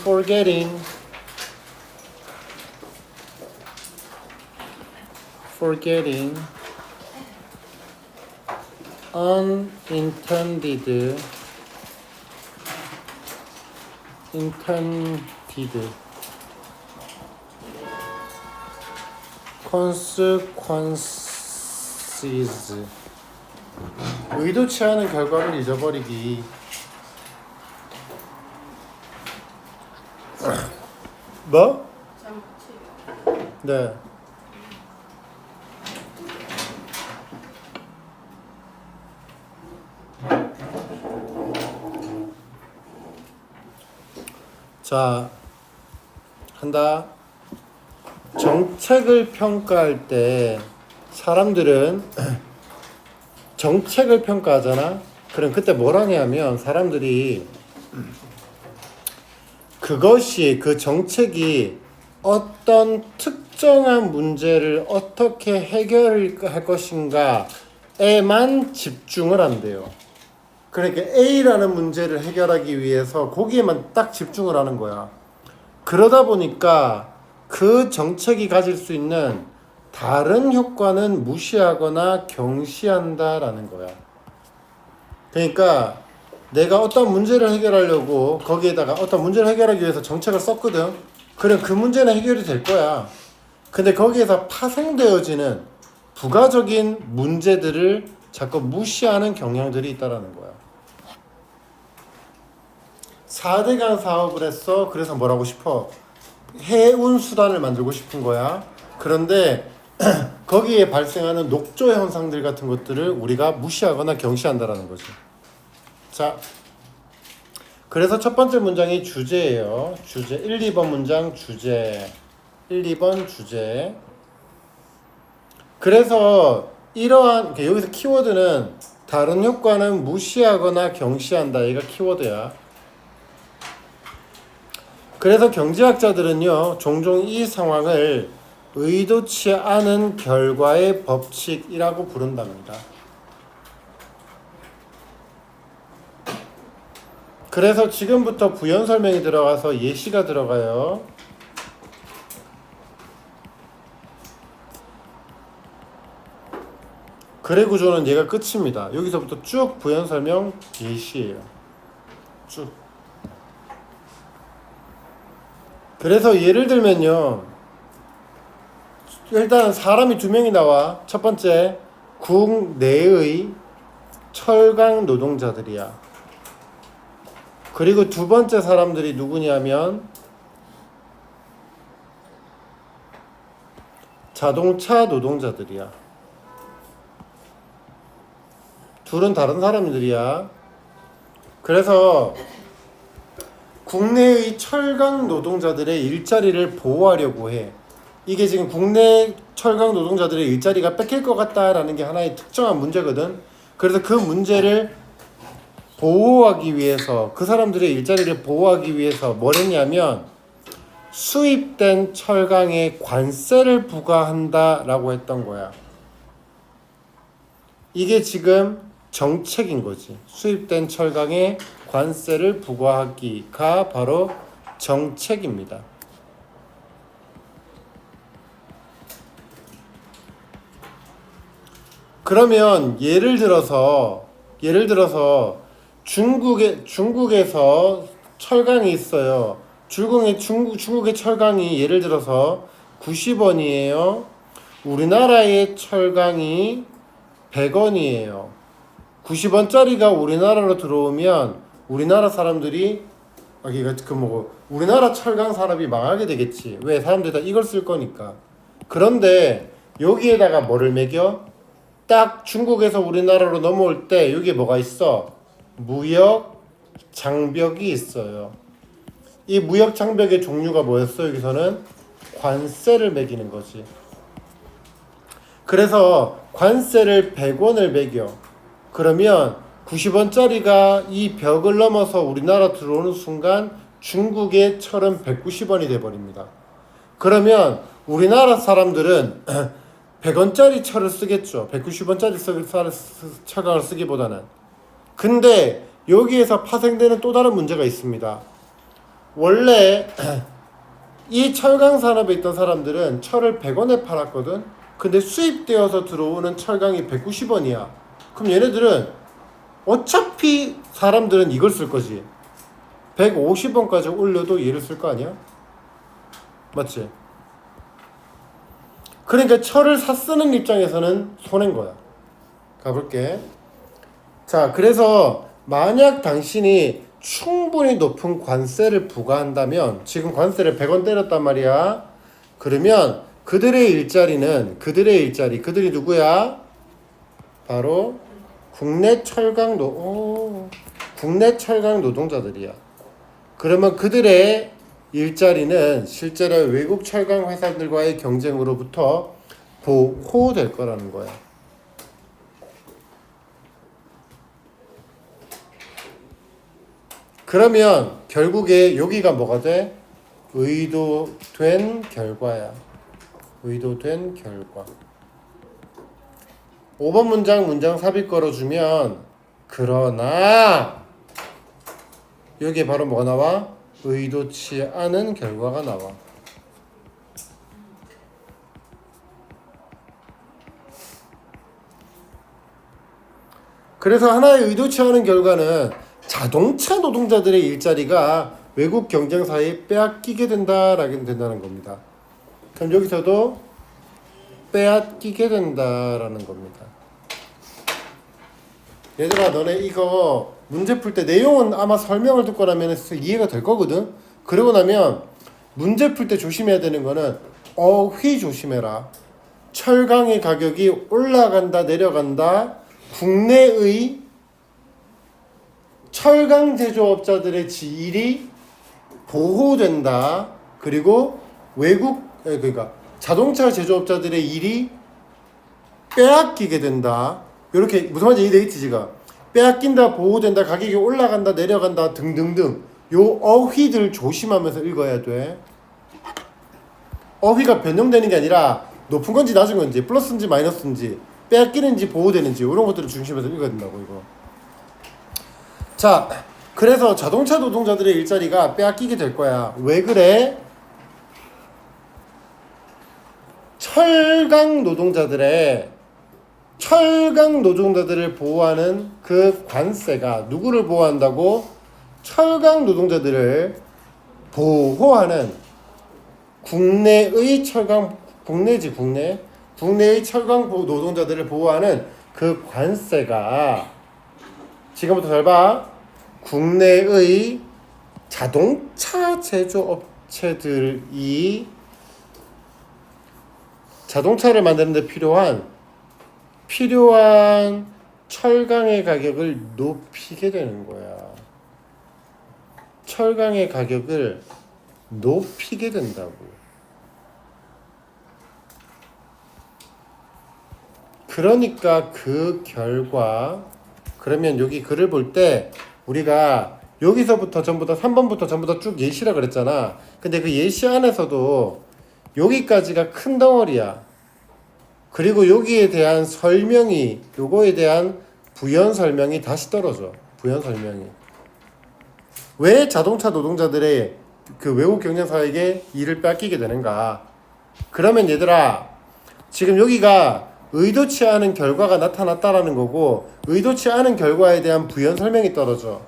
forgetting unintended consequences. 의도치 않은 결과를 잊어버리기. 뭐? 네. 자, 한다. 정책을 평가할 때 사람들은 정책을 평가하잖아. 그럼 그때 뭘 하냐면 사람들이 그것이 그 정책이 어떤 특정한 문제를 어떻게 해결할 것인가에만 집중을 한대요. 그러니까 A라는 문제를 해결하기 위해서 거기에만 딱 집중을 하는 거야. 그러다 보니까 그 정책이 가질 수 있는 다른 효과는 무시하거나 경시한다라는 거야. 그러니까 내가 어떤 문제를 해결하려고 거기에다가 어떤 문제를 해결하기 위해서 정책을 썼거든. 그럼 그 문제는 해결이 될 거야. 근데 거기에서 파생되어지는 부가적인 문제들을 자꾸 무시하는 경향들이 있다라는 거야. 4대강 사업을 했어. 그래서 뭘 하고 싶어? 해운 수단을 만들고 싶은 거야. 그런데 거기에 발생하는 녹조 현상들 같은 것들을 우리가 무시하거나 경시한다라는 거지. 자, 그래서 첫 번째 문장이 주제예요. 주제. 1, 2번 문장 주제. 1, 2번 주제. 그래서 이러한 여기서 키워드는 다른 효과는 무시하거나 경시한다. 얘가 키워드야. 그래서 경제학자들은요, 종종 이 상황을 의도치 않은 결과의 법칙이라고 부른답니다. 그래서 지금부터 부연 설명이 들어가서 예시가 들어가요. 글의 구조는 얘가 끝입니다. 여기서부터 쭉 부연 설명 예시예요. 쭉. 그래서 예를 들면요, 일단 사람이 2명이 나와. 첫 번째, 국내의 철강 노동자들이야. 그리고 두 번째 사람들이 누구냐면 자동차 노동자들이야. 둘은 다른 사람들이야. 그래서 국내의 철강 노동자들의 일자리를 보호하려고 해. 이게 지금 국내 철강 노동자들의 일자리가 뺏길 것 같다라는 게 하나의 특정한 문제거든. 그래서 그 문제를 보호하기 위해서, 그 사람들의 일자리를 보호하기 위해서 뭘 했냐면 수입된 철강에 관세를 부과한다라고 했던 거야. 이게 지금 정책인 거지. 수입된 철강에 관세를 부과하기가 바로 정책입니다. 그러면 예를 들어서 중국에서 철강이 있어요. 중국의 철강이 예를 들어서 90원이에요. 우리나라의 철강이 100원이에요. 90원짜리가 우리나라로 들어오면 우리나라 사람들이 우리나라 철강 산업이 망하게 되겠지. 왜? 사람들이 다 이걸 쓸 거니까. 그런데 여기에다가 뭐를 매겨? 딱 중국에서 우리나라로 넘어올 때 여기에 뭐가 있어? 무역 장벽이 있어요. 이 무역 장벽의 종류가 뭐였어? 여기서는 관세를 매기는 거지. 그래서 관세를 100원을 매겨. 그러면 90원짜리가 이 벽을 넘어서 우리나라 들어오는 순간 중국의 철은 190원이 돼버립니다. 그러면 우리나라 사람들은 100원짜리 철을 쓰겠죠. 190원짜리 철강을 쓰기보다는. 근데 여기에서 파생되는 또 다른 문제가 있습니다. 원래 이 철강 산업에 있던 사람들은 철을 100원에 팔았거든. 근데 수입되어서 들어오는 철강이 190원이야. 그럼 얘네들은 어차피 사람들은 이걸 쓸 거지. 150원까지 올려도 얘를 쓸 거 아니야? 맞지? 그러니까 철을 쓰는 입장에서는 손해인 거야. 가볼게. 자, 그래서 만약 당신이 충분히 높은 관세를 부과한다면, 지금 관세를 100원 때렸단 말이야. 그러면 그들이 누구야? 바로 국내 철강 노동자들이야. 그러면 그들의 일자리는 실제로 외국 철강 회사들과의 경쟁으로부터 보호될 거라는 거야. 그러면 결국에 여기가 뭐가 돼? 의도된 결과야. 의도된 결과. 5번 문장 삽입 걸어주면 그러나 여기에 바로 뭐가 나와? 의도치 않은 결과가 나와. 그래서 하나의 의도치 않은 결과는 자동차 노동자들의 일자리가 외국 경쟁사에 빼앗기게 된다는 겁니다. 그럼 여기서도 빼앗기게 된다라는 겁니다. 얘들아, 너네 이거 문제 풀 때 내용은 아마 설명을 듣고 나면 이해가 될 거거든. 그러고 나면 문제 풀 때 조심해야 되는 거는 어휘 조심해라. 철강의 가격이 올라간다 내려간다. 국내의 철강 제조업자들의 지위이 보호된다. 그리고 그러니까 자동차 제조업자들의 일이 빼앗기게 된다. 이렇게 무슨 말인지 이해되겠지 지금? 빼앗긴다, 보호된다, 가격이 올라간다, 내려간다 등등등. 요 어휘들 조심하면서 읽어야 돼. 어휘가 변형되는 게 아니라 높은 건지 낮은 건지 플러스인지 마이너스인지 빼앗기는지 보호되는지 이런 것들을 중심에서 읽어야 된다고 이거. 자, 그래서 자동차 노동자들의 일자리가 빼앗기게 될 거야. 왜 그래? 철강 노동자들을 보호하는 그 관세가 누구를 보호한다고? 철강 노동자들을 보호하는 국내의 철강 노동자들을 보호하는 그 관세가 지금부터 잘 봐. 국내의 자동차 제조업체들이 자동차를 만드는 데 필요한 철강의 가격을 높이게 되는 거야. 철강의 가격을 높이게 된다고. 그러니까 그 결과, 그러면 여기 글을 볼 때 우리가 여기서부터 전부 다 3번부터 전부 다 쭉 예시라 그랬잖아. 근데 그 예시 안에서도 여기까지가 큰 덩어리야. 그리고 여기에 대한 설명이, 요거에 대한 부연 설명이 다시 떨어져. 부연 설명이. 왜 자동차 노동자들의 그 외국 경쟁사에게 일을 뺏기게 되는가? 그러면 얘들아, 지금 여기가 의도치 않은 결과가 나타났다라는 거고, 의도치 않은 결과에 대한 부연 설명이 떨어져.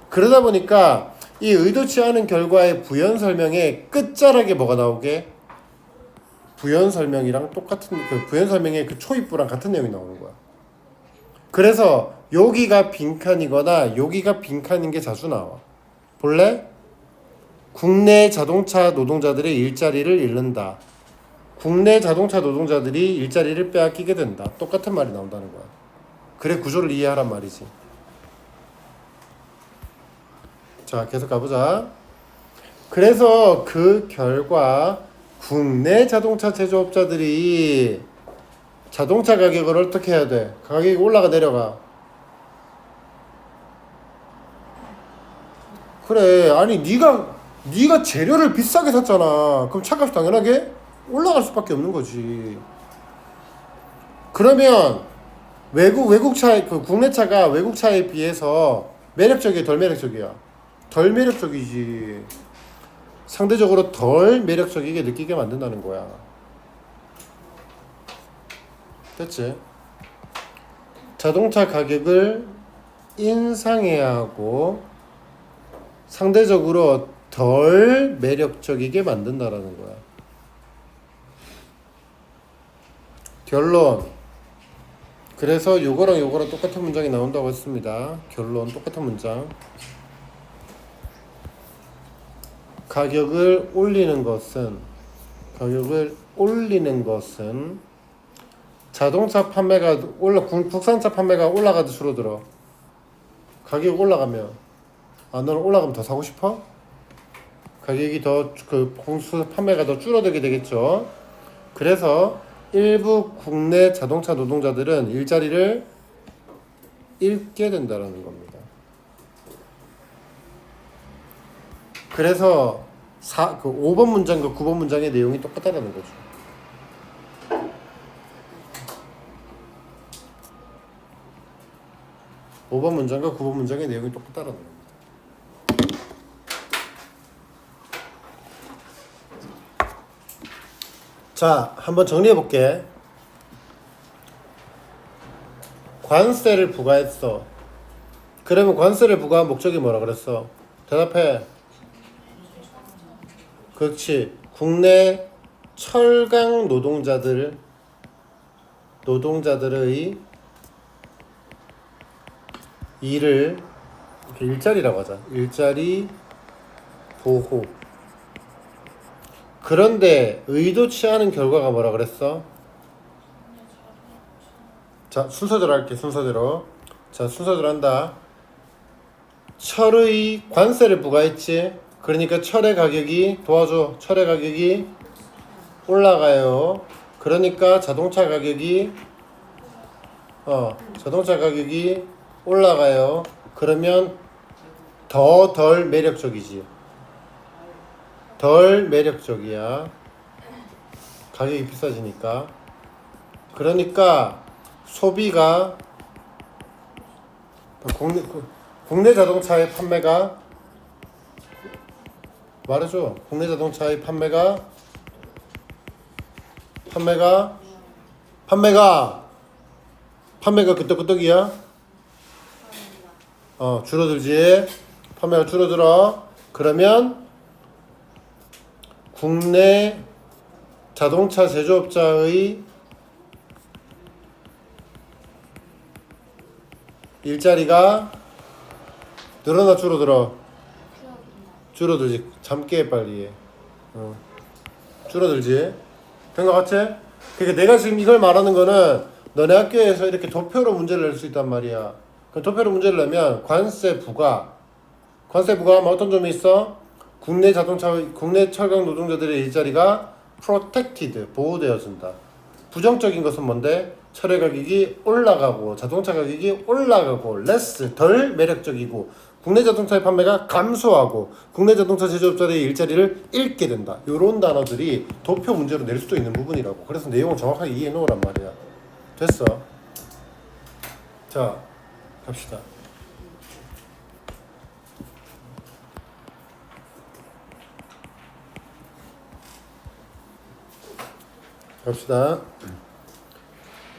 그러다 보니까 이 의도치 않은 결과의 부연 설명에 끝자락에 뭐가 나오게? 부연 설명이랑 똑같은, 그 부연 설명의 그 초입부랑 같은 내용이 나오는 거야. 그래서 여기가 빈칸이거나 여기가 빈칸인 게 자주 나와. 볼래? 국내 자동차 노동자들의 일자리를 잃는다. 국내 자동차 노동자들이 일자리를 빼앗기게 된다. 똑같은 말이 나온다는 거야. 그래, 구조를 이해하란 말이지. 자, 계속 가보자. 그래서 그 결과 국내 자동차 제조업자들이 자동차 가격을 어떻게 해야 돼? 가격이 올라가 내려가. 그래, 아니 네가 재료를 비싸게 샀잖아. 그럼 차값이 당연하게 올라갈 수밖에 없는 거지. 그러면 외국 차, 그 국내 차가 외국 차에 비해서 매력적이야, 덜 매력적이야? 덜 매력적이지. 상대적으로 덜 매력적이게 느끼게 만든다는 거야. 됐지? 자동차 가격을 인상해야 하고 상대적으로 덜 매력적이게 만든다라는 거야. 결론. 그래서 요거랑 요거랑 똑같은 문장이 나온다고 했습니다. 결론 똑같은 문장. 가격을 올리는 것은 자동차 판매가 국산차 판매가 올라가도 줄어들어. 가격이 올라가면 너는 올라가면 더 사고 싶어? 가격이 더 공수 판매가 더 줄어들게 되겠죠. 그래서 일부 국내 자동차 노동자들은 일자리를 잃게 된다는 겁니다. 그래서 5번 문장과 9번 문장의 내용이 똑같다는 거죠. (5번) 문장과 (9번) 문장의 내용이 똑같다는 겁니다. 자, 한번 정리해 볼게. 관세를 부과했어. 그러면 관세를 부과한 목적이 뭐라 그랬어? 대답해. 그렇지. 국내 철강 노동자들의 일을 일자리라고 하자. 일자리 보호. 그런데 의도치 않은 결과가 뭐라 그랬어? 자, 순서대로 할게. 순서대로. 자, 순서대로 한다. 철의 관세를 부과했지. 그러니까 철의 가격이 도와줘. 철의 가격이 올라가요. 그러니까 자동차 가격이 올라가요. 그러면 덜 매력적이지. 덜 매력적이야. 가격이 비싸지니까. 그러니까 소비가 국내 자동차의 판매가 말해줘. 국내 자동차의 판매가 끄떡끄떡이야? 줄어들지. 판매가 줄어들어. 그러면 국내 자동차 제조업자의 일자리가 늘어나 줄어들어? 줄어들지. 잠깨 빨리 해. 줄어들지. 된 것 같지? 그러니까 내가 지금 이걸 말하는 거는 너네 학교에서 이렇게 도표로 문제를 낼 수 있단 말이야. 그 도표로 문제를 내면 관세 부과하면 어떤 점이 있어? 국내 철강 노동자들의 일자리가 protected, 보호되어진다. 부정적인 것은 뭔데? 철의 가격이 올라가고 자동차 가격이 올라가고 less, 덜 매력적이고 국내 자동차의 판매가 감소하고 국내 자동차 제조업자들의 일자리를 잃게 된다. 이런 단어들이 도표 문제로 낼 수도 있는 부분이라고. 그래서 내용을 정확하게 이해해 놓으란 말이야. 됐어. 자, 갑시다.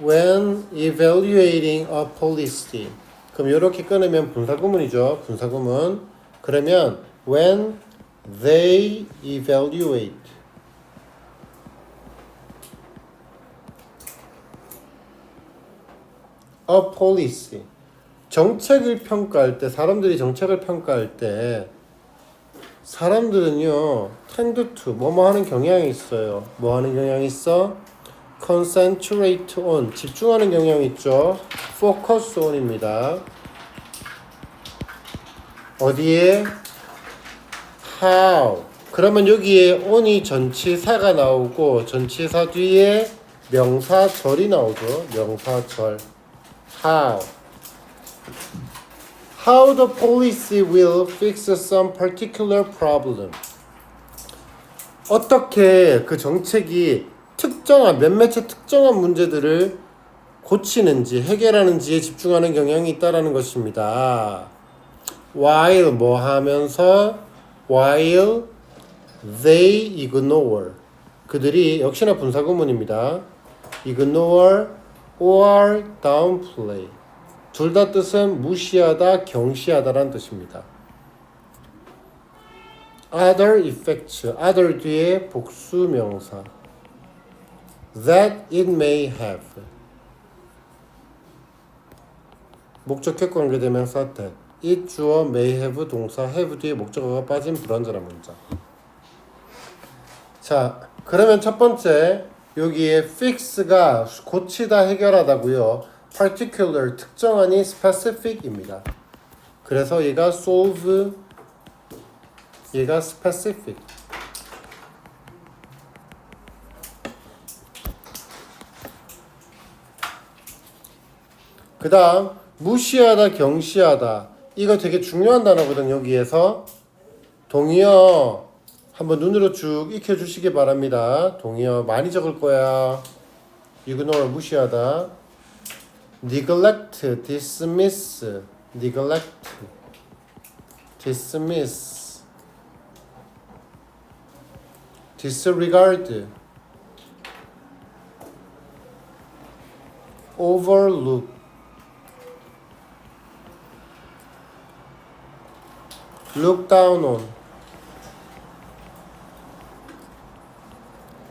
When evaluating a policy. 그럼 이렇게 끊으면 분사구문이죠. 분사구문. 그러면 when they evaluate a policy. 정책을 평가할 때, 사람들이 정책을 평가할 때 사람들은요 tend to 뭐뭐 하는 경향이 있어요. 뭐 하는 경향이 있어? concentrate on 집중하는 경향이 있죠. focus on입니다. 어디에? how. 그러면 여기에 on이 전치사가 나오고 전치사 뒤에 명사절이 나오죠. 명사절. How the policy will fix some particular problem. 어떻게 그 정책이 몇몇의 특정한 문제들을 고치는지 해결하는지에 집중하는 경향이 있다라는 것입니다. While 뭐 하면서 while They ignore. 그들이 역시나 분사구문입니다. ignore or downplay. 둘 다 뜻은 무시하다, 경시하다라는 뜻입니다. other effects. other 뒤에 복수명사. that it may have. 목적격 관계대명사 that. it 주어 may have 동사 have 뒤에 목적어가 빠진 불완전한 문장. 자, 그러면 첫 번째 여기에 fix가 고치다, 해결하다고요. particular 특정하니 specific입니다. 그래서 얘가 solve, 얘가 specific. 그 다음 무시하다, 경시하다. 이거 되게 중요한 단어거든. 여기에서 동의어 한번 눈으로 쭉 익혀주시기 바랍니다. 동의어 많이 적을 거야. ignore 무시하다. neglect, dismiss, neglect, dismiss, disregard, overlook, look down on,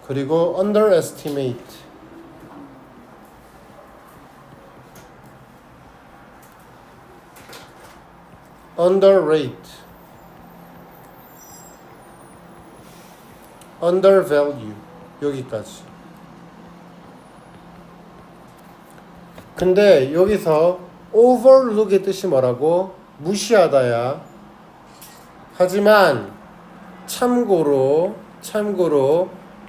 그리고 underestimate, underrate, undervalue. 여기까지. 근데 여기서 overlook의 뜻이 뭐라고? 무시하다야. 하지만 참고로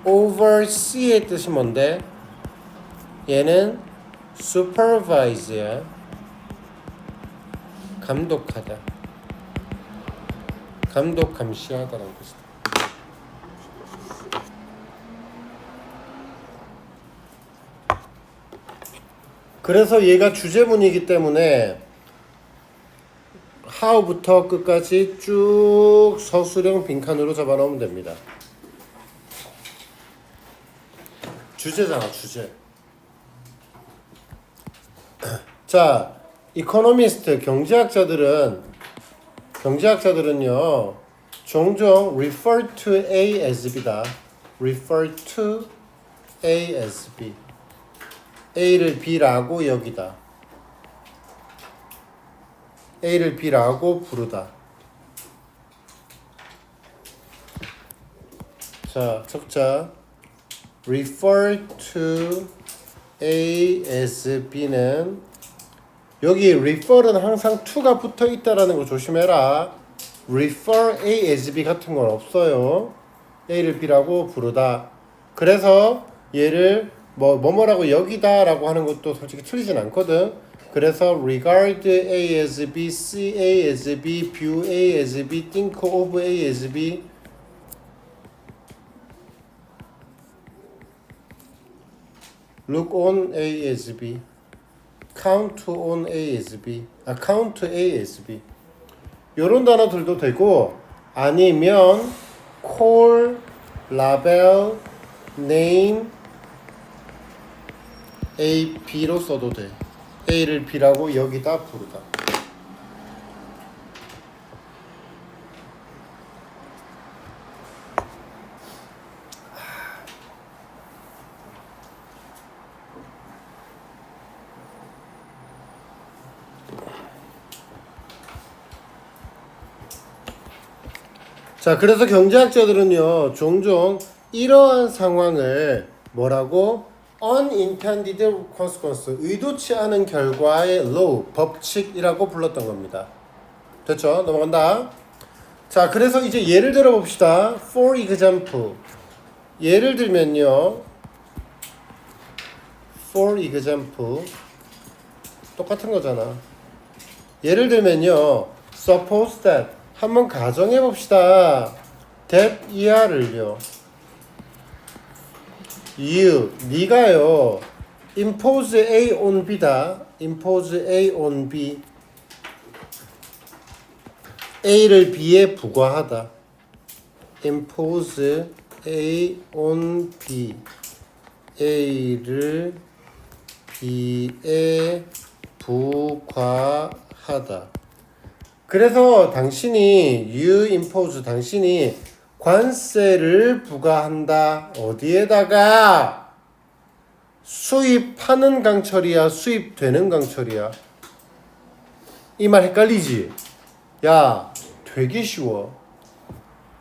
oversee의 뜻이 뭔데? 얘는 supervise야. 감독하다. 감독, 감시하다라는 뜻이다. 그래서 얘가 주제문이기 때문에 how부터 끝까지 쭉 서술형 빈칸으로 잡아놓으면 됩니다. 주제잖아, 주제. 자, 이코노미스트, 경제학자들은요 종종 refer to A as B다. refer to A as B. A를 B라고 여기다. A를 B라고 부르다. 자, 적자. refer to A as B는 여기 refer은 항상 to가 붙어 있다라는 거 조심해라. refer A as B 같은 건 없어요. A를 B라고 부르다. 그래서 얘를 뭐뭐라고 여기다라고 하는 것도 솔직히 틀리진 않거든. 그래서 regard A as B, see A as B, view A as B, think of A as B. look on A as B, count on A as B, count A as B. 요런 단어들도 되고 아니면 call, label, name A, B로 써도 돼. A를 B라고 여기다 부르다. 자, 그래서 경제학자들은요 종종 이러한 상황을 뭐라고? unintended consequence, 의도치 않은 결과의 law, 법칙이라고 불렀던 겁니다. 됐죠? 넘어간다. 자, 그래서 이제 예를 들어 봅시다. For example, 예를 들면요 for example 똑같은 거잖아. 예를 들면요 suppose that, 한번 가정해 봅시다. that 이하를요 네가요 impose A on B다. impose A on B. A를 B에 부과하다. impose A on B A를 B에 부과하다. 그래서 당신이 you impose 당신이 관세를 부과한다. 어디에다가? 수입하는 강철이야, 수입되는 강철이야? 이 말 헷갈리지? 야, 되게 쉬워.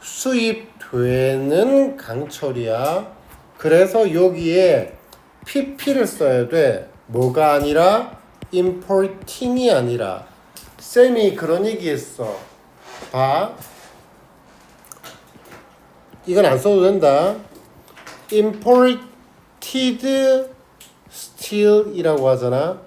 수입되는 강철이야. 그래서 여기에 pp를 써야 돼. 뭐가 아니라 importing이 아니라. 쌤이 그런 얘기했어. 봐. 이건 안 써도 된다. imported steel이라고 하잖아.